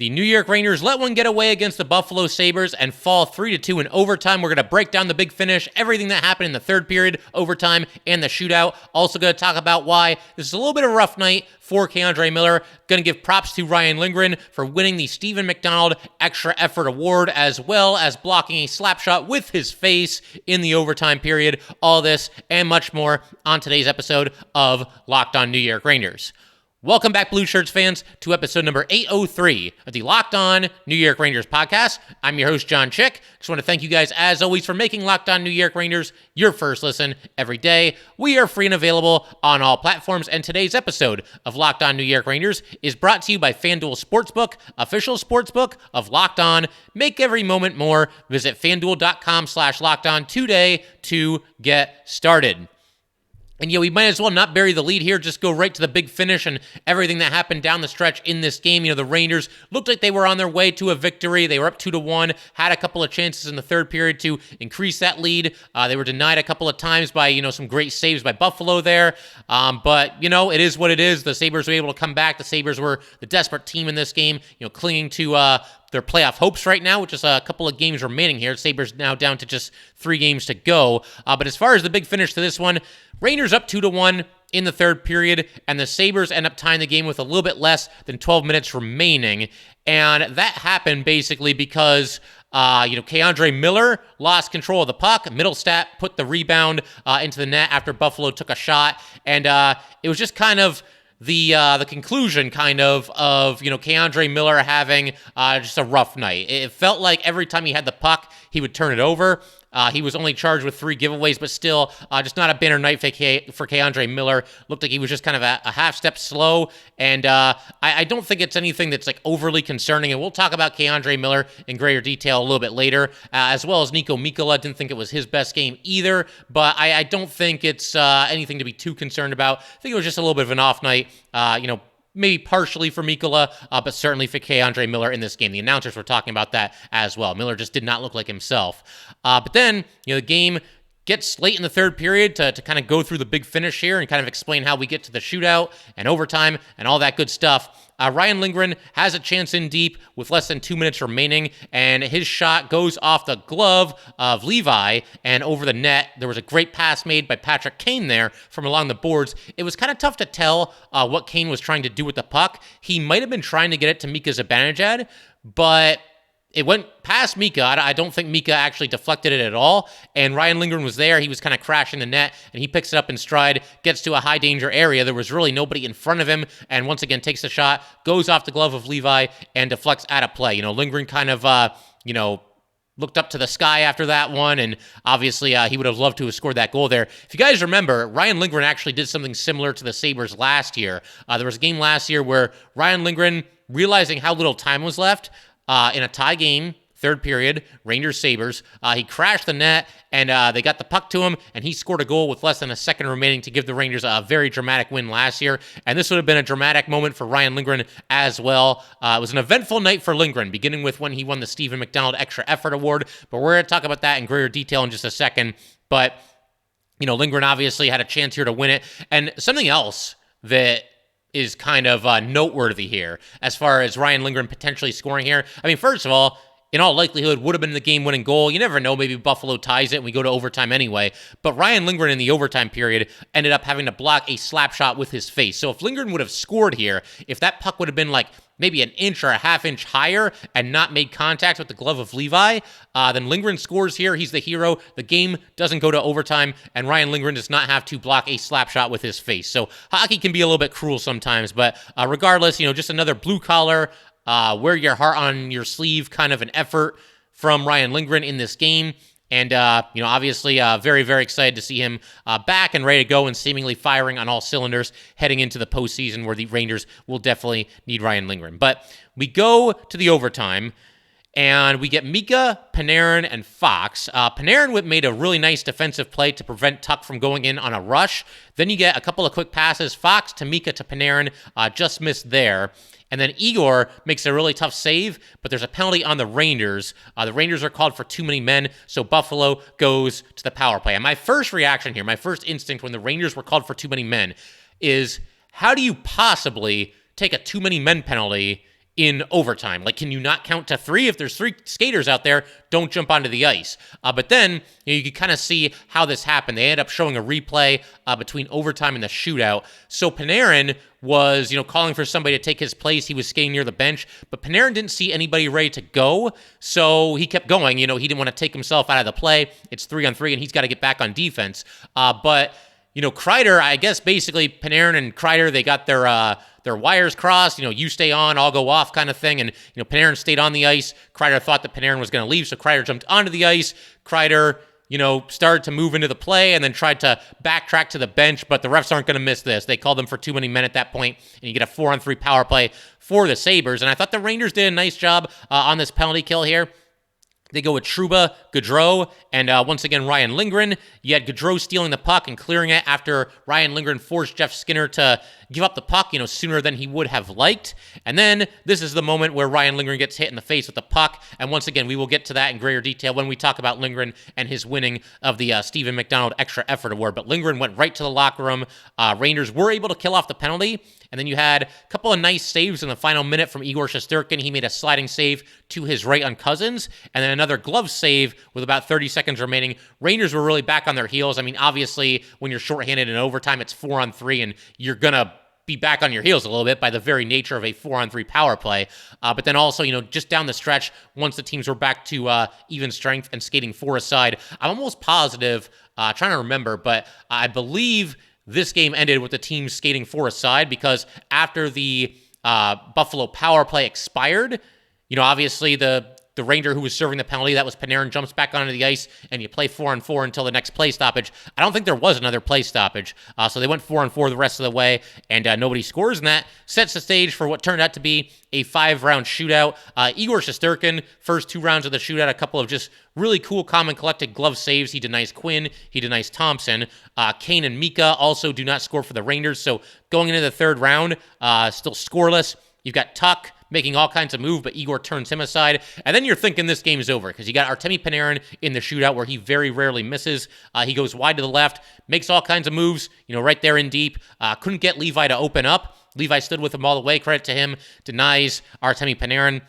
The New York Rangers let one get away against the Buffalo Sabres and fall 3-2 in overtime. We're going to break down the big finish, everything that happened in the third period, overtime, and the shootout. Also going to talk about why this is a little bit of a rough night for K'Andre Miller. Going to give props to Ryan Lindgren for winning the Stephen McDonald Extra Effort Award, as well as blocking a slap shot with his face in the overtime period. All this and much more on today's episode of Locked On New York Rangers. Welcome back, Blue Shirts fans, to episode number 803 of the Locked On New York Rangers podcast. I'm your host, John Chick. Just want to thank you guys, as always, for making Locked On New York Rangers your first listen every day. We are free and available on all platforms, and today's episode of Locked On New York Rangers is brought to you by FanDuel Sportsbook, official sportsbook of Locked On. Make every moment more. Visit FanDuel.com/LockedOn today to get started. And yeah, we might as well not bury the lead here, just go right to the big finish and everything that happened down the stretch in this game. The Rangers looked like they were on their way to a victory. They were up 2-1, had a couple of chances in the third period to increase that lead. They were denied a couple of times by, some great saves by Buffalo there. But, it is what it is. The Sabres were able to come back. The Sabres were the desperate team in this game, clinging to their playoff hopes right now, which is a couple of games remaining here. Sabres now down to just 3 games to go. But as far as the big finish to this one, Rangers up 2-1 in the third period, and the Sabres end up tying the game with a little bit less than 12 minutes remaining. And that happened basically because K'Andre Miller lost control of the puck. Middlestat put the rebound into the net after Buffalo took a shot. And it was just kind of the conclusion of K'Andre Miller having just a rough night. It felt like every time he had the puck, he would turn it over. He was only charged with 3 giveaways, but still just not a banner night for K'Andre Miller. Looked like he was just kind of a half step slow, and I don't think it's anything that's overly concerning, and we'll talk about K'Andre Miller in greater detail a little bit later, as well as Nico Mikkola. Didn't think it was his best game either, but I don't think it's anything to be too concerned about. I think it was just a little bit of an off night, maybe partially for Mikkola, but certainly for K'Andre Miller in this game. The announcers were talking about that as well. Miller just did not look like himself. But then, the game gets late in the third period to kind of go through the big finish here and kind of explain how we get to the shootout and overtime and all that good stuff. Ryan Lindgren has a chance in deep with less than 2 minutes remaining, and his shot goes off the glove of Levi and over the net. There was a great pass made by Patrick Kane there from along the boards. It was kind of tough to tell what Kane was trying to do with the puck. He might have been trying to get it to Mika Zibanejad, but it went past Mika. I don't think Mika actually deflected it at all. And Ryan Lindgren was there. He was kind of crashing the net, and he picks it up in stride, gets to a high danger area. There was really nobody in front of him, and once again takes the shot, goes off the glove of Levi, and deflects out of play. Lindgren kind of, looked up to the sky after that one, and obviously he would have loved to have scored that goal there. If you guys remember, Ryan Lindgren actually did something similar to the Sabres last year. There was a game last year where Ryan Lindgren, realizing how little time was left, in a tie game, third period, Rangers-Sabres, he crashed the net, and they got the puck to him, and he scored a goal with less than a second remaining to give the Rangers a very dramatic win last year, and this would have been a dramatic moment for Ryan Lindgren as well. It was an eventful night for Lindgren, beginning with when he won the Stephen McDonald Extra Effort Award, but we're going to talk about that in greater detail in just a second. But, Lindgren obviously had a chance here to win it, and something else that is kind of noteworthy here as far as Ryan Lindgren potentially scoring here. I mean, first of all, in all likelihood, would have been the game-winning goal. You never know, maybe Buffalo ties it and we go to overtime anyway. But Ryan Lindgren in the overtime period ended up having to block a slap shot with his face. So if Lindgren would have scored here, if that puck would have been maybe an inch or a half inch higher and not made contact with the glove of Levi, then Lindgren scores here. He's the hero. The game doesn't go to overtime, and Ryan Lindgren does not have to block a slap shot with his face. So hockey can be a little bit cruel sometimes, but regardless, just another blue-collar, wear your heart on your sleeve kind of an effort from Ryan Lindgren in this game. And, obviously very, very excited to see him back and ready to go and seemingly firing on all cylinders heading into the postseason where the Rangers will definitely need Ryan Lindgren. But we go to the overtime, and we get Mika, Panarin, and Fox. Panarin made a really nice defensive play to prevent Tuch from going in on a rush. Then you get a couple of quick passes, Fox to Mika to Panarin, just missed there. And then Igor makes a really tough save, but there's a penalty on the Rangers. The Rangers are called for too many men, so Buffalo goes to the power play. And my first reaction here, my first instinct when the Rangers were called for too many men is, how do you possibly take a too many men penalty in overtime. Like, can you not count to 3? If there's 3 skaters out there, don't jump onto the ice. But then you can kind of see how this happened. They ended up showing a replay between overtime and the shootout. So Panarin was, calling for somebody to take his place. He was skating near the bench, but Panarin didn't see anybody ready to go, so he kept going. He didn't want to take himself out of the play. It's 3-on-3, and he's got to get back on defense. But Kreider, I guess basically Panarin and Kreider, they got their wires crossed, you stay on, I'll go off kind of thing. And, Panarin stayed on the ice. Kreider thought that Panarin was going to leave, so Kreider jumped onto the ice. Kreider, started to move into the play and then tried to backtrack to the bench, but the refs aren't going to miss this. They called them for too many men at that point, and you get a 4-on-3 power play for the Sabres. And I thought the Rangers did a nice job on this penalty kill here. They go with Trouba, Gaudreau, and once again, Ryan Lindgren. You had Gaudreau stealing the puck and clearing it after Ryan Lindgren forced Jeff Skinner to give up the puck, sooner than he would have liked. And then this is the moment where Ryan Lindgren gets hit in the face with the puck. And once again, we will get to that in greater detail when we talk about Lindgren and his winning of the Stephen McDonald Extra Effort Award. But Lindgren went right to the locker room. Rangers were able to kill off the penalty. And then you had a couple of nice saves in the final minute from Igor Shesterkin. He made a sliding save to his right on Cousins. And then another glove save with about 30 seconds remaining. Rangers were really back on their heels. I mean, obviously, when you're shorthanded in overtime, it's 4-on-3, and you're going to be back on your heels a little bit by the very nature of a 4-on-3 power play. But then also, just down the stretch, once the teams were back to even strength and skating 4 aside, I'm almost positive, trying to remember, but I believe this game ended with the team skating 4 aside, because after the Buffalo power play expired, obviously the Ranger who was serving the penalty, that was Panarin, jumps back onto the ice, and you play 4-on-4 until the next play stoppage. I don't think there was another play stoppage, so they went 4-on-4 the rest of the way, and nobody scores, and that sets the stage for what turned out to be a 5-round shootout. Igor Shesterkin, first 2 rounds of the shootout, a couple of just really cool, calm, and collected glove saves. He denies Quinn, he denies Thompson. Kane and Mika also do not score for the Rangers, so going into the 3rd round, still scoreless. You've got Tuck making all kinds of moves, but Igor turns him aside. And then you're thinking this game is over, because you got Artemi Panarin in the shootout where he very rarely misses. He goes wide to the left, makes all kinds of moves, right there in deep. Couldn't get Levi to open up. Levi stood with him all the way. Credit to him. Denies Artemi Panarin.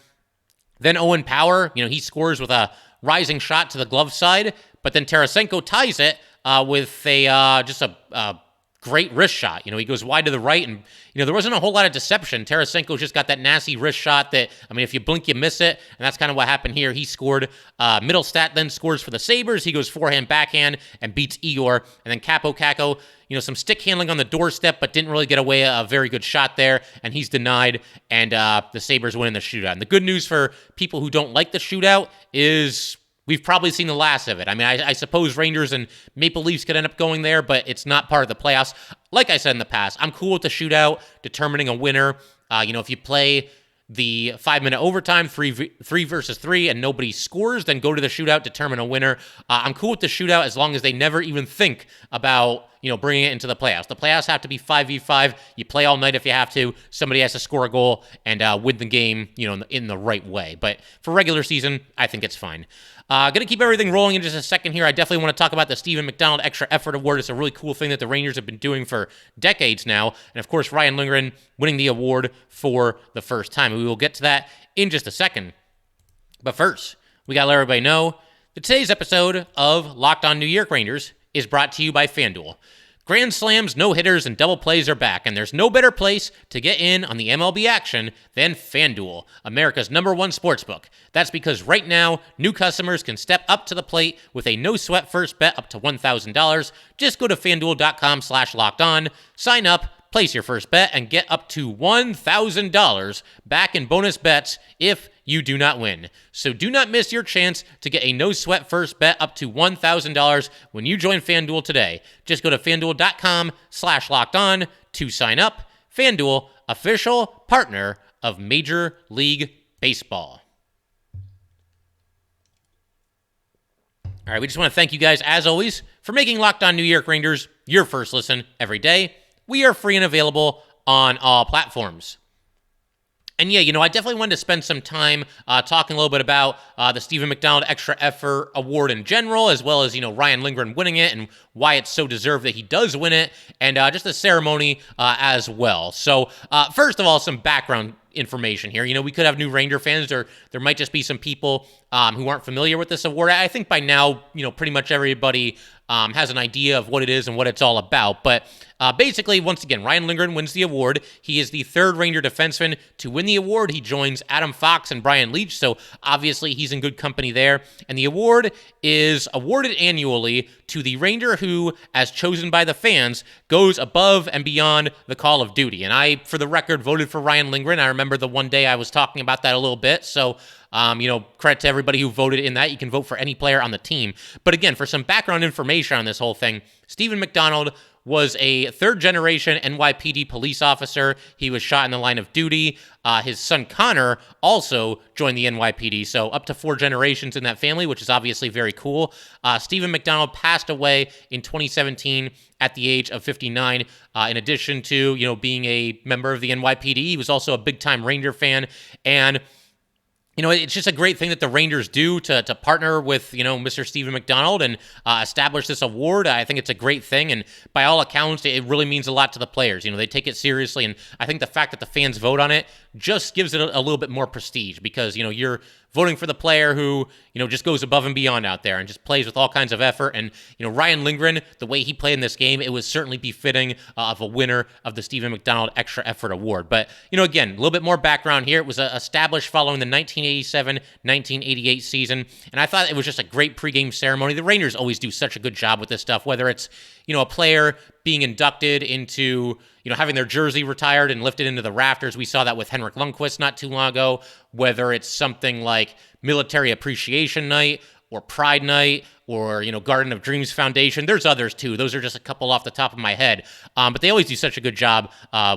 Then Owen Power, he scores with a rising shot to the glove side, but then Tarasenko ties it with a great wrist shot. He goes wide to the right, and, there wasn't a whole lot of deception. Tarasenko's just got that nasty wrist shot that, if you blink, you miss it, and that's kind of what happened here. He scored. Middlestat then scores for the Sabres. He goes forehand, backhand, and beats Igor. And then Capo Caco, some stick handling on the doorstep, but didn't really get away a very good shot there, and he's denied, and the Sabres win in the shootout. And the good news for people who don't like the shootout is we've probably seen the last of it. I suppose Rangers and Maple Leafs could end up going there, but it's not part of the playoffs. Like I said in the past, I'm cool with the shootout, determining a winner. If you play the 5-minute overtime, 3 versus 3, and nobody scores, then go to the shootout, determine a winner. I'm cool with the shootout as long as they never even think about, bringing it into the playoffs. The playoffs have to be 5v5. You play all night if you have to. Somebody has to score a goal and win the game, in the right way. But for regular season, I think it's fine. Going to keep everything rolling in just a second here. I definitely want to talk about the Stephen McDonald Extra Effort Award. It's a really cool thing that the Rangers have been doing for decades now. And, of course, Ryan Lindgren winning the award for the first time. We will get to that in just a second. But first, we got to let everybody know that today's episode of Locked On New York Rangers is brought to you by FanDuel. Grand slams, no-hitters, and double plays are back, and there's no better place to get in on the MLB action than FanDuel, America's #1 sportsbook. That's because right now, new customers can step up to the plate with a no-sweat first bet up to $1,000. Just go to FanDuel.com/lockedon, sign up, place your first bet, and get up to $1,000 back in bonus bets if you do not win. So do not miss your chance to get a no-sweat first bet up to $1,000 when you join FanDuel today. Just go to FanDuel.com/lockedon to sign up. FanDuel, official partner of Major League Baseball. All right, we just want to thank you guys, as always, for making Locked On New York Rangers your first listen every day. We are free and available on all platforms. And yeah, I definitely wanted to spend some time talking a little bit about the Stephen McDonald Extra Effort Award in general, as well as, Ryan Lindgren winning it and why it's so deserved that he does win it, and just the ceremony as well. So first of all, some background information here. We could have new Ranger fans, or there might just be some people who aren't familiar with this award. I think by now, pretty much everybody has an idea of what it is and what it's all about. But basically, once again, Ryan Lindgren wins the award. He is the third Ranger defenseman to win the award. He joins Adam Fox and Brian Leetch, so obviously he's in good company there. And the award is awarded annually to the Ranger who, as chosen by the fans, goes above and beyond the call of duty. And I, for the record, voted for Ryan Lindgren. I remember the one day I was talking about that a little bit, so credit to everybody who voted in that. You can vote for any player on the team. But again, for some background information on this whole thing, Stephen McDonald was a third-generation NYPD police officer. He was shot in the line of duty. His son Connor also joined the NYPD, so up to 4 generations in that family, which is obviously very cool. Stephen McDonald passed away in 2017 at the age of 59. In addition to, being a member of the NYPD, he was also a big-time Ranger fan, and it's just a great thing that the Rangers do to partner with, Mr. Stephen McDonald and establish this award. I think it's a great thing, and by all accounts, it really means a lot to the players. They take it seriously, and I think the fact that the fans vote on it just gives it a little bit more prestige because, you're voting for the player who, just goes above and beyond out there and just plays with all kinds of effort. And, Ryan Lindgren, the way he played in this game, it was certainly befitting of a winner of the Stephen McDonald Extra Effort Award. But, again, a little bit more background here. It was established following the 1987-1988 season, and I thought it was just a great pregame ceremony. The Rangers always do such a good job with this stuff, whether it's, a player being inducted into, having their jersey retired and lifted into the rafters. We saw that with Henrik Lundqvist not too long ago, whether it's something like Military Appreciation Night or Pride Night or, Garden of Dreams Foundation. There's others too. Those are just a couple off the top of my head. But they always do such a good job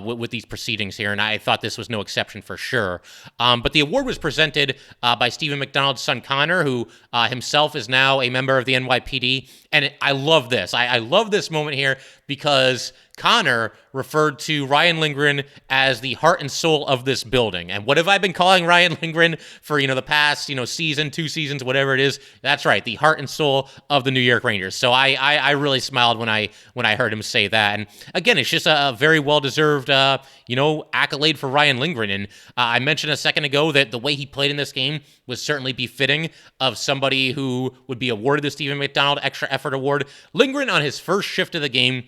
with these proceedings here, and I thought this was no exception for sure. But the award was presented by Stephen McDonald's son Connor, who himself is now a member of the NYPD. And I love this. I love this moment here because Connor referred to Ryan Lindgren as the heart and soul of this building. And what have I been calling Ryan Lindgren for, the past, season, 2 seasons, whatever it is? That's right, the heart and soul of the New York Rangers. So I really smiled when I heard him say that. And again, it's just a very well-deserved, accolade for Ryan Lindgren. And I mentioned a second ago that the way he played in this game was certainly befitting of somebody who would be awarded the Stephen McDonald Extra Effort Award. Lindgren, on his first shift of the game,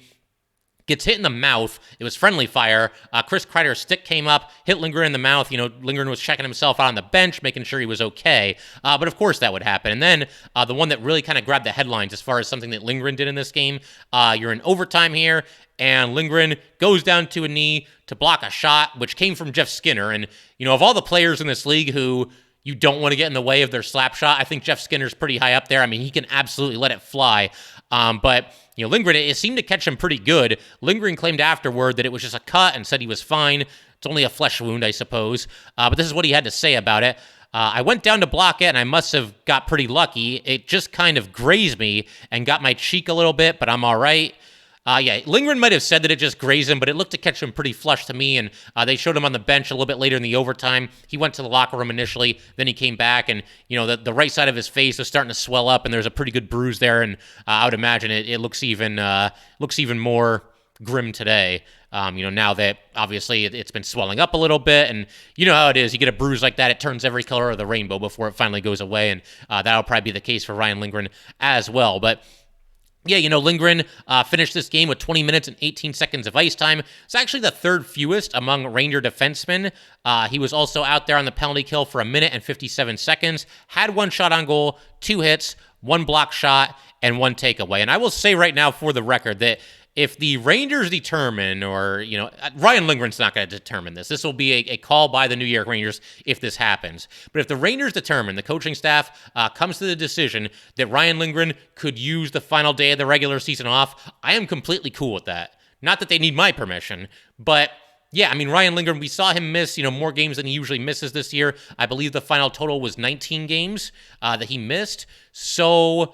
gets hit in the mouth. It was friendly fire. Chris Kreider's stick came up, hit Lindgren in the mouth. Lindgren was checking himself out on the bench, making sure he was okay. But of course that would happen. And then the one that really kind of grabbed the headlines as far as something that Lindgren did in this game, you're in overtime here, and Lindgren goes down to a knee to block a shot, which came from Jeff Skinner. And, of all the players in this league who you don't want to get in the way of their slap shot, I think Jeff Skinner's pretty high up there. I mean, he can absolutely let it fly. But Lindgren, it seemed to catch him pretty good. Lindgren claimed afterward that it was just a cut and said he was fine. It's only a flesh wound, I suppose. But this is what he had to say about it. I went down to block it, and I must have got pretty lucky. It just kind of grazed me and got my cheek a little bit, but I'm all right. Lindgren might have said that it just grazed him, but it looked to catch him pretty flush to me, and they showed him on the bench a little bit later in the overtime. He went to the locker room initially, then he came back, and, the right side of his face was starting to swell up, and there's a pretty good bruise there, and I would imagine it looks even more grim today, now that obviously it's been swelling up a little bit, and you know how it is. You get a bruise like that, it turns every color of the rainbow before it finally goes away, and that'll probably be the case for Ryan Lindgren as well, but yeah, Lindgren finished this game with 20 minutes and 18 seconds of ice time. It's actually the third fewest among Ranger defensemen. He was also out there on the penalty kill for 1 minute and 57 seconds, had 1 shot on goal, 2 hits, 1 block shot, and 1 takeaway. And I will say right now for the record that if the Rangers determine, or, Ryan Lindgren's not going to determine this. This will be a call by the New York Rangers if this happens. But if the Rangers determine, the coaching staff comes to the decision that Ryan Lindgren could use the final day of the regular season off, I am completely cool with that. Not that they need my permission, but yeah, Ryan Lindgren, we saw him miss, more games than he usually misses this year. I believe the final total was 19 games that he missed. So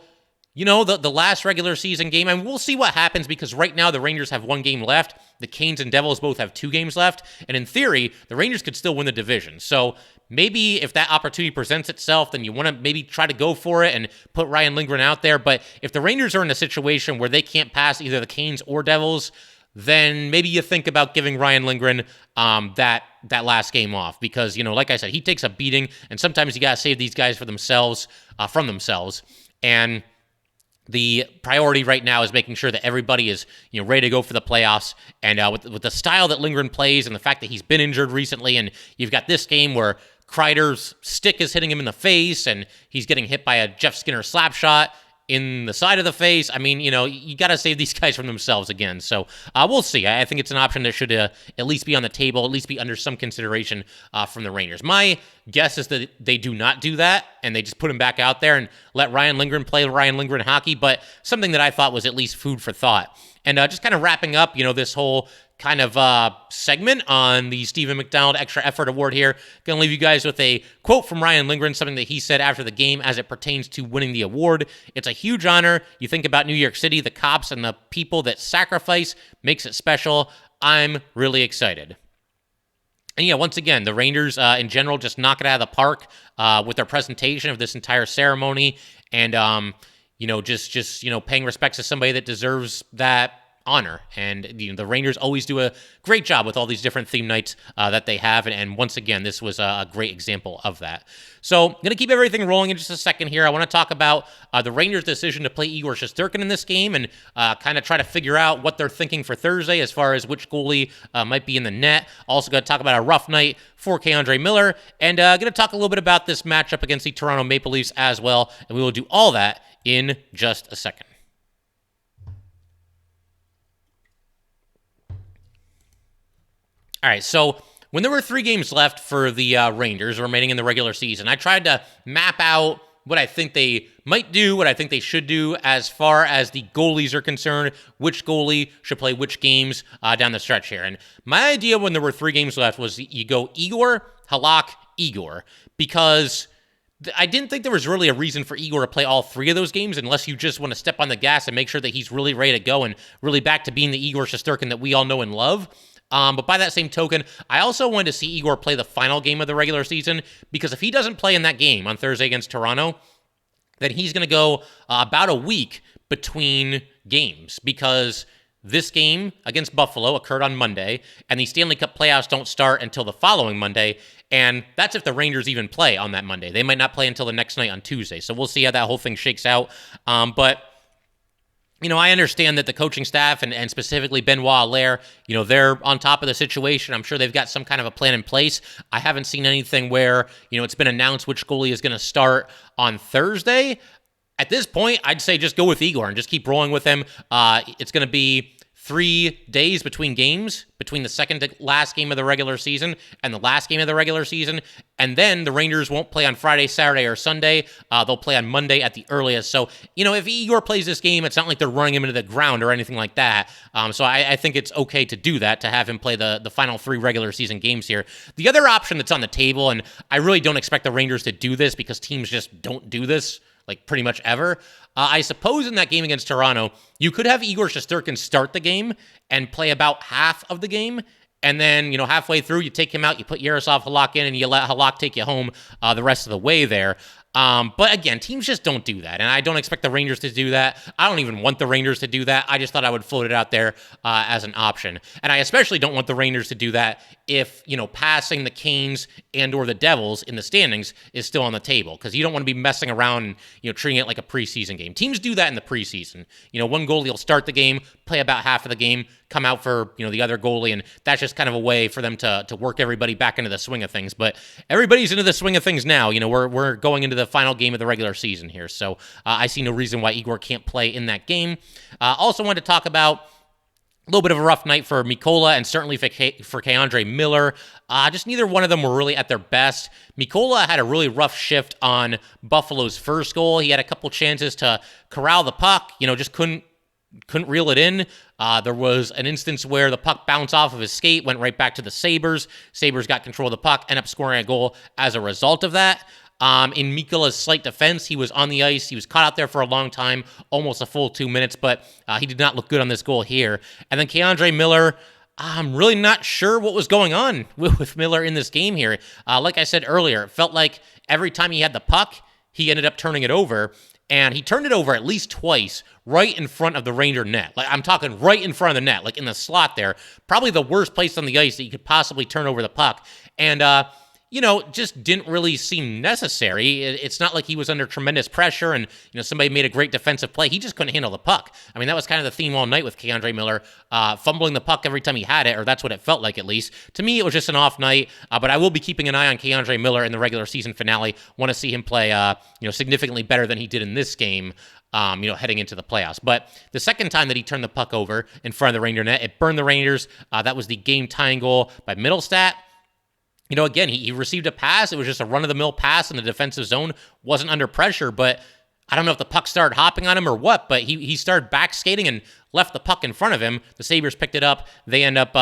the last regular season game, and we'll see what happens because right now the Rangers have 1 game left. The Canes and Devils both have 2 games left. And in theory, the Rangers could still win the division. So maybe if that opportunity presents itself, then you want to maybe try to go for it and put Ryan Lindgren out there. But if the Rangers are in a situation where they can't pass either the Canes or Devils, then maybe you think about giving Ryan Lindgren that last game off, because, like I said, he takes a beating, and sometimes you got to save these guys from themselves, and the priority right now is making sure that everybody is, ready to go for the playoffs. And with the style that Lindgren plays and the fact that he's been injured recently, and you've got this game where Kreider's stick is hitting him in the face and he's getting hit by a Jeff Skinner slap shot in the side of the face. I mean, you got to save these guys from themselves again. So we'll see. I think it's an option that should at least be on the table, at least be under some consideration from the Rangers. My guess is that they do not do that, and they just put him back out there and let Ryan Lindgren play Ryan Lindgren hockey, but something that I thought was at least food for thought. And just kind of wrapping up, this whole kind of segment on the Stephen McDonald Extra Effort Award here. Going to leave you guys with a quote from Ryan Lindgren, something that he said after the game as it pertains to winning the award. "It's a huge honor. You think about New York City, the cops, and the people that sacrifice makes it special. I'm really excited." And yeah, once again, the Rangers in general just knock it out of the park with their presentation of this entire ceremony, and just paying respects to somebody that deserves that honor. And the Rangers always do a great job with all these different theme nights that they have, and once again, this was a great example of that. So I'm going to keep everything rolling in just a second here. I want to talk about the Rangers' decision to play Igor Shesterkin in this game, and kind of try to figure out what they're thinking for Thursday as far as which goalie might be in the net. Also going to talk about a rough night for K'Andre Miller, and going to talk a little bit about this matchup against the Toronto Maple Leafs as well, and we will do all that in just a second. All right, so when there were 3 games left for the Rangers remaining in the regular season, I tried to map out what I think they might do, what I think they should do as far as the goalies are concerned, which goalie should play which games down the stretch here. And my idea when there were 3 games left was you go Igor, Halak, Igor, because I didn't think there was really a reason for Igor to play all 3 of those games unless you just want to step on the gas and make sure that he's really ready to go and really back to being the Igor Shesterkin that we all know and love. But by that same token, I also wanted to see Igor play the final game of the regular season, because if he doesn't play in that game on Thursday against Toronto, then he's going to go about a week between games, because this game against Buffalo occurred on Monday, and the Stanley Cup playoffs don't start until the following Monday, and that's if the Rangers even play on that Monday. They might not play until the next night on Tuesday, so we'll see how that whole thing shakes out. But I understand that the coaching staff and specifically Benoit Allaire, they're on top of the situation. I'm sure they've got some kind of a plan in place. I haven't seen anything where, it's been announced which goalie is going to start on Thursday. At this point, I'd say just go with Igor and just keep rolling with him. It's going to be 3 days between games, between the second to last game of the regular season and the last game of the regular season. And then the Rangers won't play on Friday, Saturday, or Sunday. They'll play on Monday at the earliest. So, if Igor plays this game, it's not like they're running him into the ground or anything like that. So I think it's okay to do that, to have him play the final 3 regular season games here. The other option that's on the table, and I really don't expect the Rangers to do this because teams just don't do this, like pretty much ever. I suppose in that game against Toronto, you could have Igor Shesterkin start the game and play about half of the game. And then, halfway through, you take him out, you put Yaroslav Halak in, and you let Halak take you home the rest of the way there. But again, teams just don't do that, and I don't expect the Rangers to do that. I don't even want the Rangers to do that. I just thought I would float it out there as an option. And I especially don't want the Rangers to do that if, passing the Canes and or the Devils in the standings is still on the table, because you don't want to be messing around and, treating it like a preseason game. Teams do that in the preseason. One goalie will start the game, play about half of the game, come out for, the other goalie, and that's just kind of a way for them to work everybody back into the swing of things. But everybody's into the swing of things now. We're going into the final game of the regular season here, so I see no reason why Igor can't play in that game. Also wanted to talk about a little bit of a rough night for Mikkola and certainly for K'Andre Miller. Just neither one of them were really at their best. Mikkola had a really rough shift on Buffalo's first goal. He had a couple chances to corral the puck, just couldn't reel it in. There was an instance where the puck bounced off of his skate, went right back to the Sabers. Sabers got control of the puck, ended up scoring a goal as a result of that. In Mikkola's slight defense, he was on the ice. He was caught out there for a long time, almost a full 2 minutes, but he did not look good on this goal here. And then K'Andre Miller, I'm really not sure what was going on with Miller in this game here. Like I said earlier, it felt like every time he had the puck, he ended up turning it over. and he turned it over at least twice right in front of the Ranger net. Like, I'm talking right in front of the net, like in the slot there. Probably the worst place on the ice that you could possibly turn over the puck. And, just didn't really seem necessary. It's not like he was under tremendous pressure and, somebody made a great defensive play. He just couldn't handle the puck. I mean, that was kind of the theme all night with K'Andre Miller, fumbling the puck every time he had it, or that's what it felt like at least. To me, it was just an off night, but I will be keeping an eye on K'Andre Miller in the regular season finale. Want to see him play, significantly better than he did in this game. Heading into the playoffs. But the second time that he turned the puck over in front of the Ranger net, it burned the Rangers. That was the game-tying goal by Middlestat. Again, he received a pass. It was just a run-of-the-mill pass in the defensive zone. Wasn't under pressure, but I don't know if the puck started hopping on him or what, but he started back skating and left the puck in front of him. The Sabres picked it up. They end up,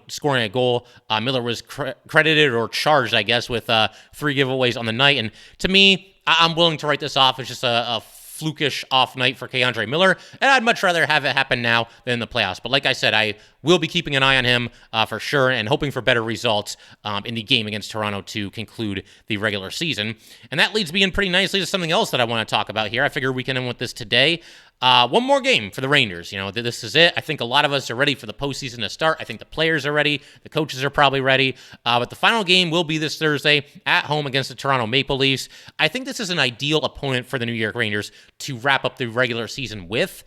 scoring a goal. Miller was credited or charged, I guess, with 3 giveaways on the night. And to me, I'm willing to write this off as just a flukish off night for K'Andre Miller, and I'd much rather have it happen now than in the playoffs. But like I said, I will be keeping an eye on him for sure and hoping for better results in the game against Toronto to conclude the regular season. And that leads me in pretty nicely to something else that I want to talk about here. I figure we can end with this today. One more game for the Rangers. This is it. I think a lot of us are ready for the postseason to start. I think the players are ready. The coaches are probably ready. But the final game will be this Thursday at home against the Toronto Maple Leafs. I think this is an ideal opponent for the New York Rangers to wrap up the regular season with.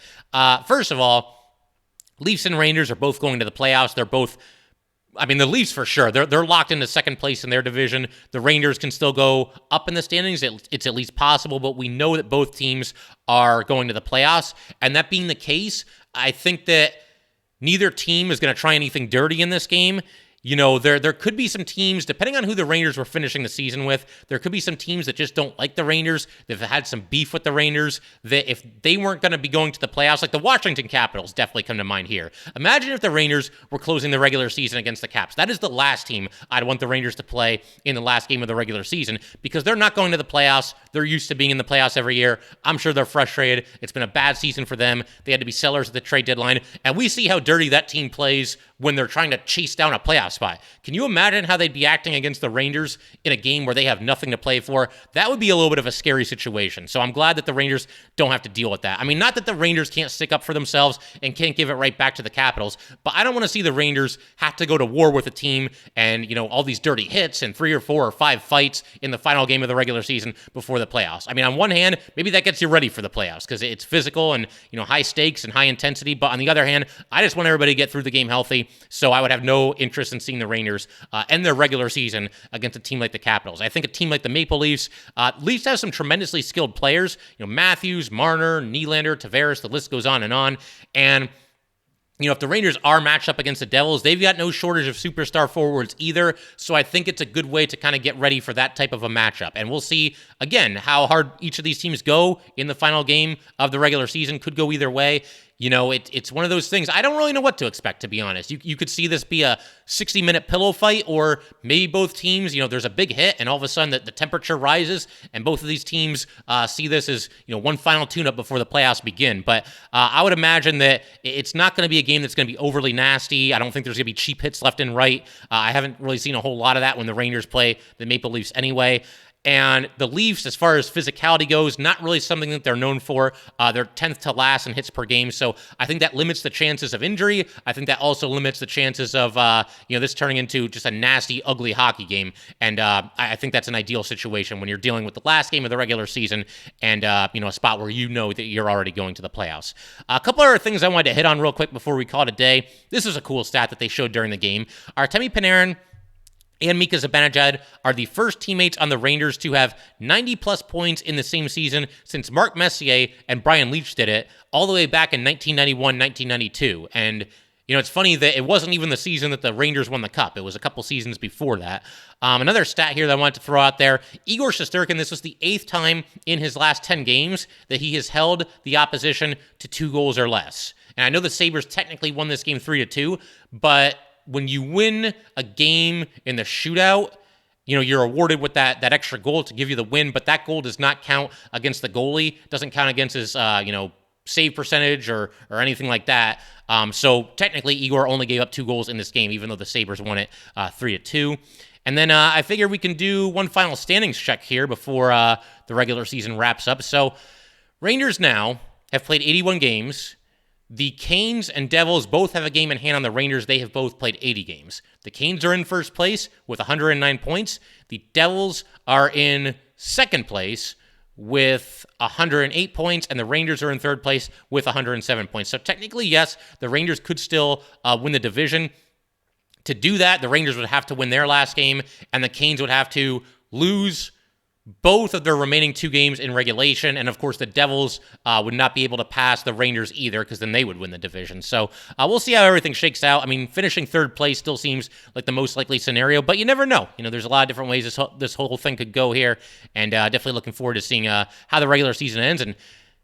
First of all, Leafs and Rangers are both going to the playoffs. They're both, the Leafs for sure. They're locked into second place in their division. The Rangers can still go up in the standings. It's at least possible, but we know that both teams are going to the playoffs. And that being the case, I think that neither team is going to try anything dirty in this game. There could be some teams, depending on who the Rangers were finishing the season with, there could be some teams that just don't like the Rangers. They've had some beef with the Rangers, that if they weren't going to be going to the playoffs, like the Washington Capitals definitely come to mind here. Imagine if the Rangers were closing the regular season against the Caps. That is the last team I'd want the Rangers to play in the last game of the regular season, because they're not going to the playoffs. They're used to being in the playoffs every year. I'm sure they're frustrated. It's been a bad season for them. They had to be sellers at the trade deadline, and we see how dirty that team plays when they're trying to chase down a playoff spot. Can you imagine how they'd be acting against the Rangers in a game where they have nothing to play for? That would be a little bit of a scary situation. So I'm glad that the Rangers don't have to deal with that. Not that the Rangers can't stick up for themselves and can't give it right back to the Capitals, but I don't want to see the Rangers have to go to war with a team and, all these dirty hits and 3 or 4 or 5 fights in the final game of the regular season before the playoffs. On one hand, maybe that gets you ready for the playoffs because it's physical and, high stakes and high intensity. But on the other hand, I just want everybody to get through the game healthy. So I would have no interest in seeing the Rangers end their regular season against a team like the Capitals. I think a team like the Maple Leafs, Leafs have some tremendously skilled players. Matthews, Marner, Nylander, Tavares, the list goes on. And if the Rangers are matched up against the Devils, they've got no shortage of superstar forwards either. So I think it's a good way to kind of get ready for that type of a matchup. And we'll see, again, how hard each of these teams go in the final game of the regular season. Could go either way. It's one of those things. I don't really know what to expect, to be honest. You could see this be a 60-minute pillow fight, or maybe both teams, there's a big hit, and all of a sudden the temperature rises, and both of these teams see this as, one final tune-up before the playoffs begin. But I would imagine that it's not going to be a game that's going to be overly nasty. I don't think there's going to be cheap hits left and right. I haven't really seen a whole lot of that when the Rangers play the Maple Leafs anyway. And the Leafs, as far as physicality goes, not really something that they're known for. They're 10th to last in hits per game, so I think that limits the chances of injury. I think that also limits the chances of this turning into just a nasty, ugly hockey game. And I think that's an ideal situation when you're dealing with the last game of the regular season and a spot where that you're already going to the playoffs. A couple other things I wanted to hit on real quick before we call it a day. This is a cool stat that they showed during the game. Artemi Panarin and Mika Zibanejad are the first teammates on the Rangers to have 90-plus points in the same season since Mark Messier and Brian Leetch did it all the way back in 1991-1992. And, it's funny that it wasn't even the season that the Rangers won the Cup. It was a couple seasons before that. Another stat here that I wanted to throw out there, Igor Shesterkin, this was the 8th time in his last 10 games that he has held the opposition to 2 goals or less. And I know the Sabres technically won this game 3-2, but when you win a game in the shootout, you're awarded with that extra goal to give you the win, but that goal does not count against the goalie, doesn't count against his, save percentage or anything like that. So technically, Igor only gave up 2 goals in this game, even though the Sabres won it 3-2. And then I figure we can do one final standings check here before the regular season wraps up. So Rangers now have played 81 games. The Canes and Devils both have a game in hand on the Rangers. They have both played 80 games. The Canes are in first place with 109 points. The Devils are in second place with 108 points, and the Rangers are in third place with 107 points. So technically, yes, the Rangers could still win the division. To do that, the Rangers would have to win their last game, and the Canes would have to lose both of their remaining 2 games in regulation, and of course the Devils would not be able to pass the Rangers either, because then they would win the division. So we'll see how everything shakes out. I mean, finishing third place still seems like the most likely scenario, but you never know. There's a lot of different ways this whole thing could go here, and definitely looking forward to seeing how the regular season ends. And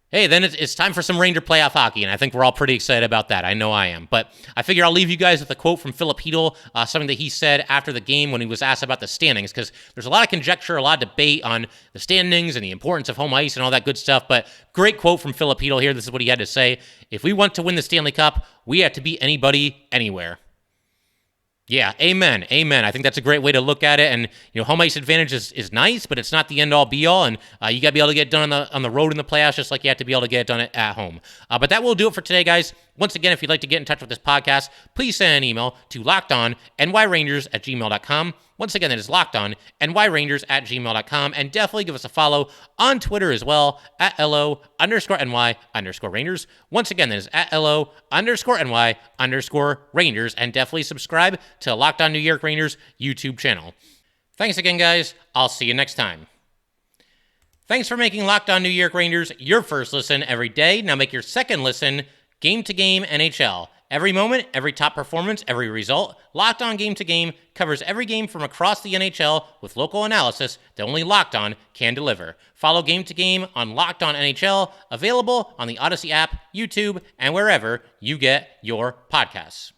hey, then it's time for some Ranger playoff hockey, and I think we're all pretty excited about that. I know I am. But I figure I'll leave you guys with a quote from Philip Hedl, something that he said after the game when he was asked about the standings, because there's a lot of conjecture, a lot of debate on the standings and the importance of home ice and all that good stuff. But great quote from Philip Hedl here. This is what he had to say. If we want to win the Stanley Cup, we have to beat anybody, anywhere. Yeah, amen. I think that's a great way to look at it. And home ice advantage is nice, but it's not the end all be all. And you got to be able to get it done on the road in the playoffs, just like you have to be able to get it done at home. But that will do it for today, guys. Once again, if you'd like to get in touch with this podcast, please send an email to lockedonnyrangers@gmail.com. Once again, that is lockedonnyrangers@gmail.com. And definitely give us a follow on Twitter as well, at @LO_NY_Rangers. Once again, that is at @LO_NY_Rangers. And definitely subscribe to Locked On New York Rangers YouTube channel. Thanks again, guys. I'll see you next time. Thanks for making Locked On New York Rangers your first listen every day. Now make your second listen Game to Game NHL. Every moment, every top performance, every result, Locked On Game to Game covers every game from across the NHL with local analysis that only Locked On can deliver. Follow Game to Game on Locked On NHL, available on the Odyssey app, YouTube, and wherever you get your podcasts.